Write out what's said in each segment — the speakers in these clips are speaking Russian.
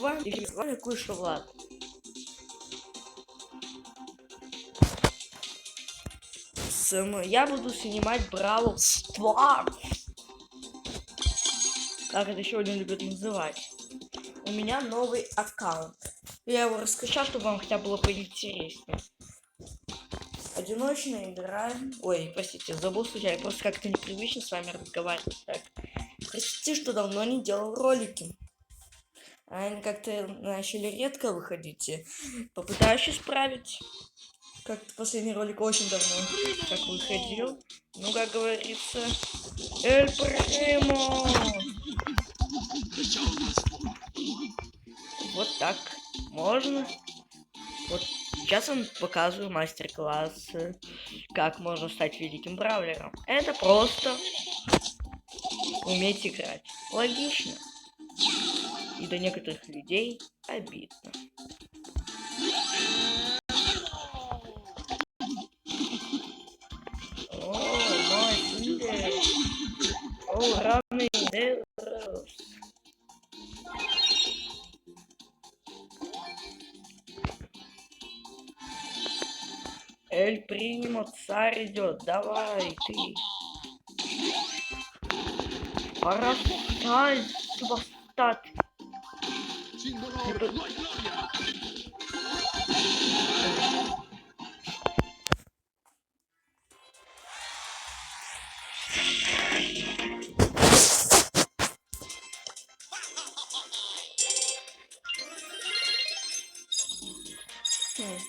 вами кое-что, Влад. Я буду снимать Бравл Старс. Как это сегодня любят называть. У меня новый аккаунт. Я его раскачал, чтобы вам хотя бы было поинтереснее. Одиночная игра. Ой, простите, забыл случайно. Просто как-то непривычно с вами разговаривать. Так. Простите, что давно не делал ролики. Они как-то начали редко выходить. Попытаюсь исправить. Как-то последний ролик очень давно как выходил. Ну, как говорится, Эль Примо. Вот так можно. Вот сейчас я показываю мастер-класс, как можно стать великим бравлером. Это просто уметь играть. Логично. И до некоторых людей обидно. О, мой О, равный Дерос. Эль Примо, царь идет. Давай, ты. Порастай, субостат.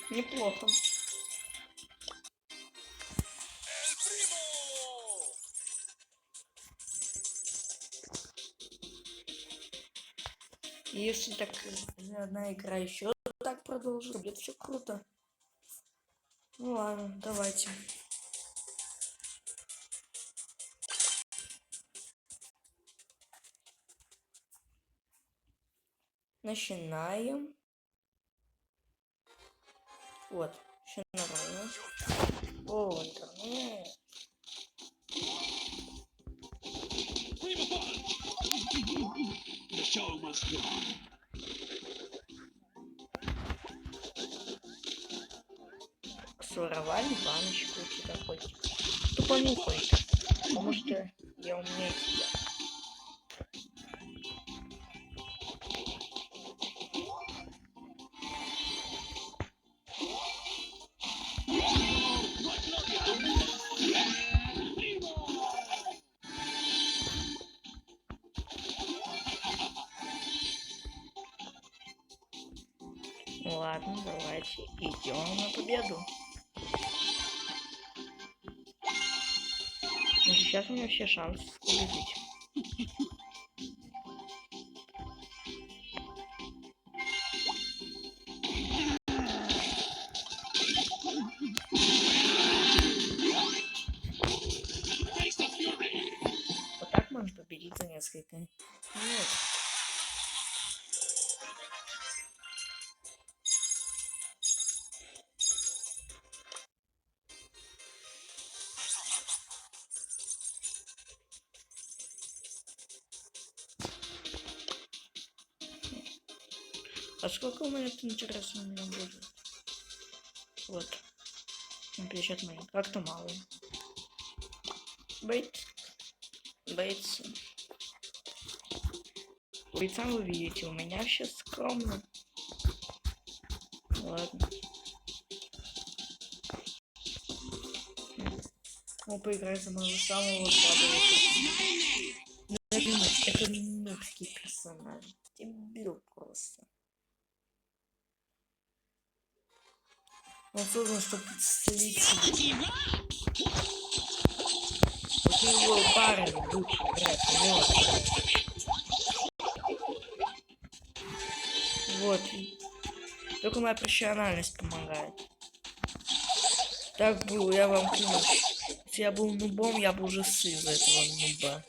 Неплохо. Если так одна игра еще так продолжит, будет все круто. Ну ладно, давайте. Начинаем. Вот, все нормально. О, интернет. Своровали баночку у тебя хоть. Ну понюхай, потому что я умнее тебя. Ну ладно, давайте идем на победу. Но сейчас у меня все шансы победить. Вот так можно победить за несколько минут. А сколько у меня это интересно у меня будет? Вот. 50 монет. Как-то мало. Бейтс. Бейтса вы видите, у меня сейчас скромно. Ладно. Ну, поиграй за моего самого слабого. Это нубский персонаж. Дебил просто. Он создан, чтобы подстрелить себя. Вот его парень лучше играть. Вот. Только моя профессиональность помогает. Так было, я вам клянусь. Если я был нубом, я бы уже сыр за этого нуба.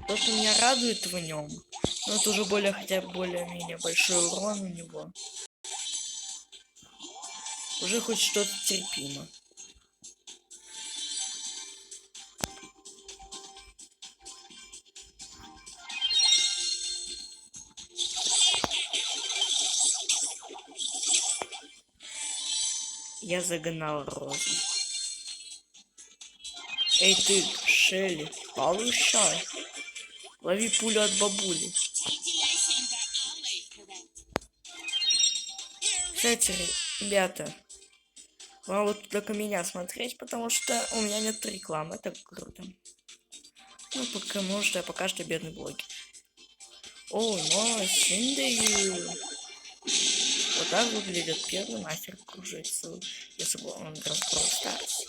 То, что меня радует в нем, но это уже хотя бы более-менее большой урон у него. Уже хоть что-то терпимо. Я загнал Розу. Эй ты, Шелли, получай. Лови пулю от бабули. Кстати, ребята, вам вот только меня смотреть, потому что у меня нет рекламы. Это круто. Ну, потому что я пока что бедный блогер. О, Cindy. Вот так выглядит первый мастер кружится, если бы он разбрал Stars.